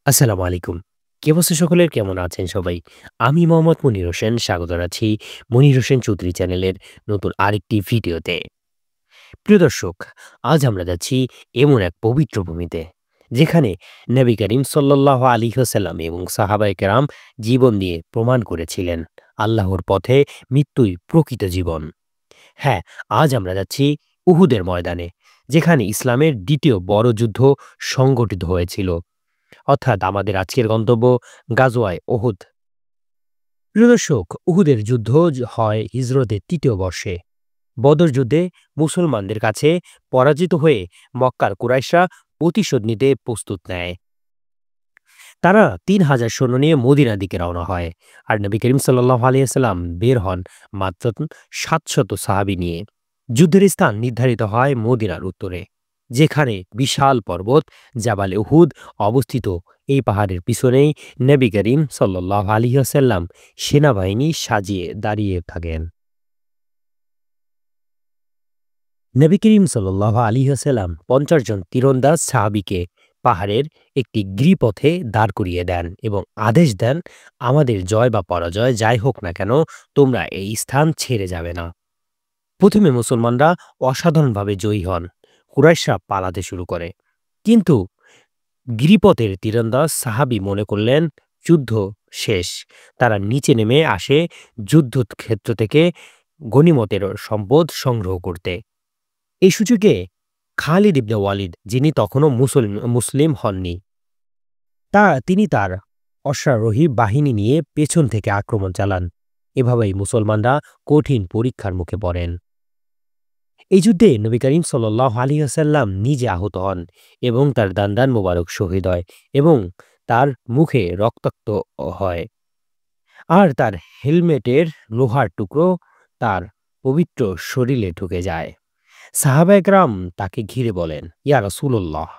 আসসালামু আলাইকুম। কি অবস্থা সকলের? কেমন আছেন সবাই? আমি মোহাম্মদ মনির হোসেন স্বাগত জানাচ্ছি মনির হোসেন চৌধুরী চ্যানেলের নতুন আরেকটি ভিডিওতে। প্রিয় দর্শক, আজ আমরা যাচ্ছি এমন এক পবিত্র ভূমিতে, যেখানে নবী করিম সাল্লাল্লাহু আলাইহি ওয়াসাল্লাম এবং সাহাবায়ে কেরাম জীবন দিয়ে প্রমাণ করেছিলেন, আল্লাহর পথে মৃত্যুই প্রকৃত জীবন। হ্যাঁ, আজ আমরা যাচ্ছি উহুদের ময়দানে, যেখানে ইসলামের ২য় বড় যুদ্ধ সংঘটিত হয়েছিল। অর্থাৎ আমাদের আজকের গন্তব্য গাজওয়ায়ে উহুদ। প্রিয় দর্শক, উহুদের যুদ্ধ হয় হিজরতের ৩য় বর্ষে। বদর যুদ্ধে মুসলমানদের কাছে পরাজিত হয়ে মক্কার কুরাইশরা প্রতিশোধ নিতে প্রস্তুত নেয়। তারা ৩,০০০ সৈন্য নিয়ে মদিনার দিকে রওনা হয়। আর নবী করিম সাল্লাল্লাহু আলাইহি ওয়াসাল্লাম বের হন মাত্র ৭০০ সাহাবী নিয়ে। যুদ্ধের স্থান নির্ধারিত হয় মদিনার উত্তরে, যেখানে বিশাল পর্বত জাবালে উহুদ অবস্থিত। এই পাহাড়ের পিছনেই নবী করিম সাল্লাল্লাহু আলাইহি ওয়াসাল্লাম সেনাবাহিনী সাজিয়ে দাঁড়িয়ে থাকেন। নবী করিম সাল্লাল্লাহু আলাইহি ওয়াসাল্লাম ৫০ জন তীরন্দাজ সাহাবীকে পাহাড়ের একটি গিরিপথে দাঁড় করিয়ে দেন এবং আদেশ দেন, আমাদের জয় বা পরাজয় যাই হোক না কেন, তোমরা এই স্থান ছেড়ে যাবে না। প্রথমে মুসলমানরা অসাধারণভাবে জয়ী হন। কুরাইশরা পালাতে শুরু করে। কিন্তু গিরিপথের তীরন্দাজ সাহাবী মনে করলেন যুদ্ধ শেষ। তারা নিচে নেমে আসে যুদ্ধক্ষেত্র থেকে গনিমতের সম্পদ সংগ্রহ করতে। এই সুযোগে খালিদ ইবনে ওয়ালিদ, যিনি তখনও মুসলিম হননি, তিনি তার অশ্বারোহী বাহিনী নিয়ে পেছন থেকে আক্রমণ চালান। এভাবেই মুসলমানরা কঠিন পরীক্ষার মুখে পড়েন। এই যুদ্ধে নবী করিম সাল্লাল্লাহু আলাইহি ওয়াসাল্লাম নিজে আহত হন এবং তার দান্দান মোবারক শহীদ হয় এবং তার মুখে রক্তাক্ত হয়। আর তার হেলমেটের লোহার টুকরো তার পবিত্র শরীরে ঢুকে যায়। সাহাবা একরাম তাকে ঘিরে বলেন, ইয়া রাসূলুল্লাহ,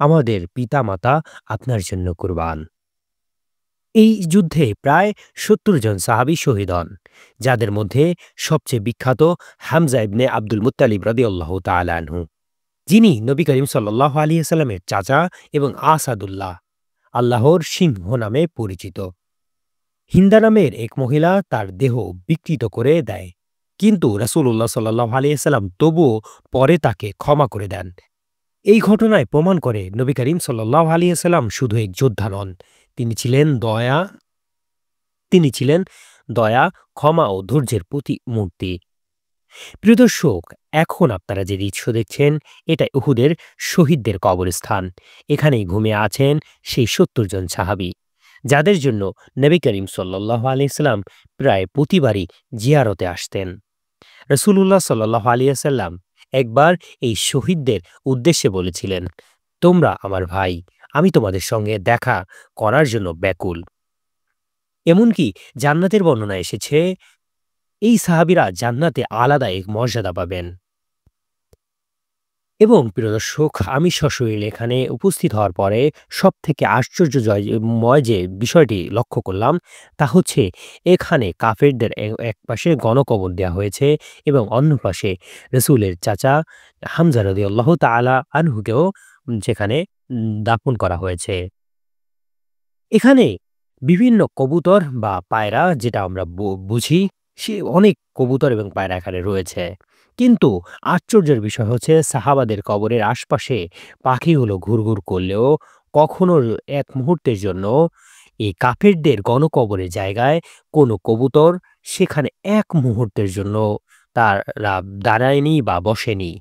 আমাদের পিতামাতা আপনার জন্য কুরবান। এই যুদ্ধে প্রায় ৭০ জন সাহাবী শহীদ হন, যাদের মধ্যে সবচেয়ে বিখ্যাত হামজা ইবনে আব্দুল মুত্তালিব রাদিয়াল্লাহু তাআলা আনহু, যিনি নবী করিম সাল্লাল্লাহু আলাইহি ওয়াসাল্লামের চাচা এবং আসাদুল্লাহ, আল্লাহর সিংহ নামে পরিচিত। হিন্দা নামের এক মহিলা তার দেহ বিকৃত করে দেয়, কিন্তু রাসূলুল্লাহ সাল্লাল্লাহু আলাইহি ওয়াসাল্লাম তবুও পরে তাকে ক্ষমা করে দেন। এই ঘটনায় প্রমাণ করে নবী করিম সাল্লাল্লাহু আলাইহি ওয়াসাল্লাম শুধু এক যোদ্ধা নন, তিনি ছিলেন দয়া তিনি ছিলেন দয়া, ক্ষমা ও ধৈর্যের প্রতিমূর্তি। প্রিয় দর্শক, এখন আপনারা যে দৃশ্য দেখছেন, এটা উহুদের শহীদদের কবরস্থান। এখানেই ঘুমিয়ে আছেন সেই ৭০ জন সাহাবী, যাদের জন্য নবী করিম সাল্লাল্লাহু আলাইহি সাল্লাম প্রায় প্রতিবারই জিয়ারতে আসতেন। রাসূলুল্লাহ সাল্লাল্লাহু আলাইহি ওয়াসাল্লাম একবার এই শহীদদের উদ্দেশ্যে বলেছিলেন, তোমরা আমার ভাই, আমি তোমাদের সঙ্গে দেখা করার জন্য ব্যাকুল। এমনকি জান্নাতের বর্ণনা এসেছে, এই সাহাবীরা জান্নাতে আলাদা এক মর্যাদা পাবেন। এবং প্রিয় দর্শক, আমি সশরীরে এখানে উপস্থিত হওয়ার পরে সবথেকে আশ্চর্যময় যে বিষয়টি লক্ষ্য করলাম, তা হচ্ছে এখানে কাফেরদের একপাশে গণকবর দেয়া হয়েছে এবং অন্য পাশে রাসূলের চাচা হামজা রাদিয়াল্লাহু তাআলা আনহুকেও সেখানে দাফন করা হয়েছে। এখানে বিভিন্ন কবুতর বা পায়রা, যেটা আমরা বুঝি, সে অনেক কবুতর এবং পায়রা এখানে রয়েছে। কিন্তু আশ্চর্যের বিষয় হচ্ছে, সাহাবাদের কবরের আশপাশে পাখিগুলো ঘুরঘুর করলেও কখনো এক মুহূর্তের জন্য এই কাফেরদের গণকবরের জায়গায় কোনো কবুতর সেখানে এক মুহূর্তের জন্য তারা দাঁড়ায়নি বা বসেনি।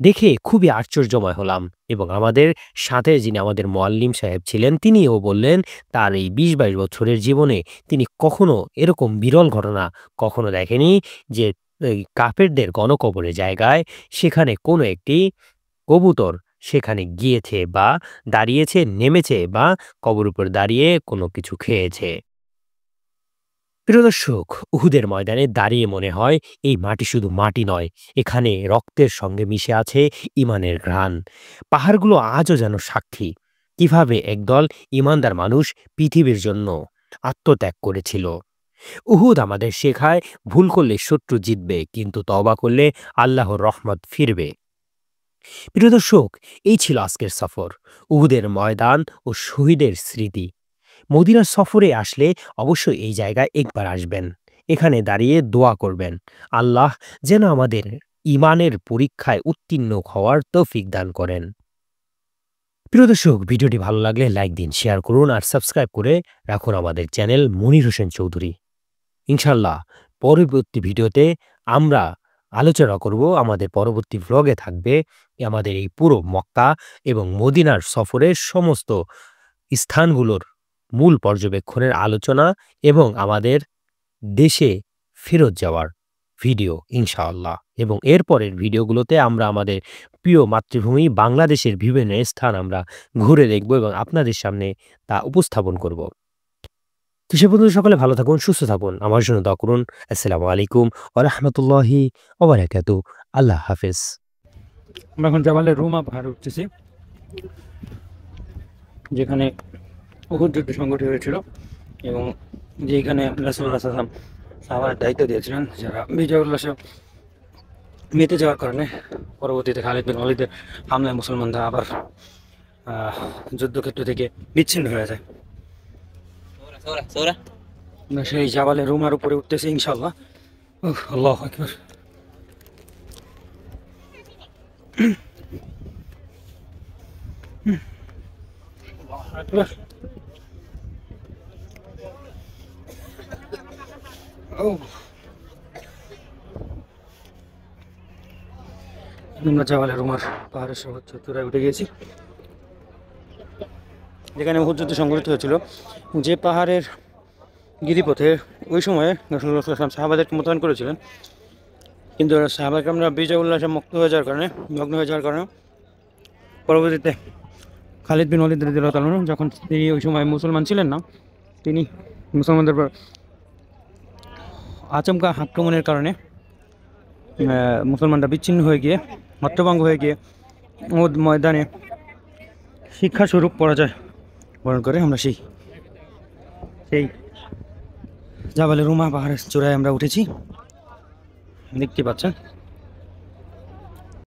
দেখে খুবই আশ্চর্যময় হলাম এবং আমাদের সাথে যিনি আমাদের মোয়াল্লিম সাহেব ছিলেন, তিনিও বললেন তার এই ২০-২২ বছরের জীবনে তিনি কখনো এরকম বিরল ঘটনা কখনো দেখেনি যে এই কাফেরদের গণকবরের জায়গায় সেখানে কোনো একটি কবুতর সেখানে গিয়েছে বা দাঁড়িয়েছে, নেমেছে বা কবর উপর দাঁড়িয়ে কোনো কিছু খেয়েছে। প্রিয় দর্শক, উহুদের ময়দানে দাঁড়িয়ে মনে হয় এই মাটি শুধু মাটি নয়, এখানে রক্তের সঙ্গে মিশে আছে ইমানের ঘ্রাণ। পাহাড়গুলো আজও যেন সাক্ষী, কিভাবে একদল ইমানদার মানুষ পৃথিবীর জন্য আত্মত্যাগ করেছিল। উহুদ আমাদের শেখায়, ভুল করলে শত্রু জিতবে, কিন্তু তওবা করলে আল্লাহর রহমত ফিরবে। প্রিয় দর্শক, এই ছিল আজকের সফর, উহুদের ময়দান ও শহীদের স্মৃতি। মদিনার সফরে আসলে অবশ্যই এই জায়গায় একবার আসবেন। এখানে দাঁড়িয়ে দোয়া করবেন, আল্লাহ যেন আমাদের ইমানের পরীক্ষায় উত্তীর্ণ হওয়ার তৌফিক দান করেন। প্রিয় দর্শক, ভিডিওটি ভালো লাগলে লাইক দিন, শেয়ার করুন আর সাবস্ক্রাইব করে রাখুন আমাদের চ্যানেল মনির হোসেন চৌধুরী। ইনশাল্লাহ পরবর্তী ভিডিওতে আমরা আলোচনা করব, আমাদের পরবর্তী ভ্লগে থাকবে আমাদের এই পুরো মক্কা এবং মদিনার সফরের সমস্ত স্থানগুলোর মূল পর্যবেক্ষণের আলোচনা এবং আমাদের দেশে ফেরত যাওয়ার ভিডিও ইনশাআল্লাহ। এবং এরপরের ভিডিওগুলোতে আমরা আমাদের প্রিয় মাতৃভূমি বাংলাদেশের বিভিন্ন স্থান আমরা ঘুরে দেখব এবং আপনাদের সামনে তা উপস্থাপন করব। তো সে পর্যন্ত সকলে ভালো থাকুন, সুস্থ থাকুন, আমার জন্য দোয়া করুন। আসসালামু আলাইকুম ওয়া রাহমাতুল্লাহি ওয়া বারাকাতুহু। আল্লাহ হাফেজ। আমরা এখন জাবালে রুমা পাহাড়ে উঠতেছি, যেখানে উহুদ যুদ্ধ সংঘটিত হয়েছিল এবং যেখানে রাসূলুল্লাহ সাল্লাল্লাহু আলাইহি ওয়াসাল্লাম সাহাবাদের দায়িত্ব দিয়েছিলেন, যারা বিজয় উল্লাসে মেতে যাওয়ার কারণে পরবর্তীতে খালিদ বিন ওয়ালিদের হামলায় মুসলমানরা আবার যুদ্ধক্ষেত্র থেকে বিচ্ছিন্ন হয়ে যায়। আমরা সেই জাবালে রুমার উপরে উঠতেছি ইনশাআল্লাহ। আল্লাহু আকবার। আমরা জাবালে রুমার পাহাড়ের সর্বোচ্চ চূড়ায় উঠে গিয়েছি, যেখানে উহুদ যুদ্ধ সংঘটিত হয়েছিল। যে পাহাড়ের গিরিপথে ওই সময়ে রাসূলুল্লাহ সাল্লাল্লাহু আলাইহি ওয়াসাল্লাম সাহাবাদেরকে মোতায়েন করেছিলেন, কিন্তু সাহাবাকে আমরা বিজয় উল্লাসে মুক্ত হয়ে যাওয়ার কারণে, মগ্ন হয়ে যাওয়ার কারণে পরবর্তীতে খালিদ বিন ওয়ালিদ রাদিয়াল্লাহু তাআলা যখন তিনি ওই সময় মুসলমান ছিলেন না, তিনি মুসলমানদের উপর আচমকা আক্রমণের কারণে মুসলমানরা বিচ্ছিন্ন হয়ে গিয়ে, হত্যভঙ্গ হয়ে গিয়ে উহুদ ময়দানে শিক্ষাস্বরূপ পরাজয় বরণ করে আমরা সেই জাবালে রুমা পাহাড়ের চূড়ায় আমরা উঠেছি, দেখতে পাচ্ছেন।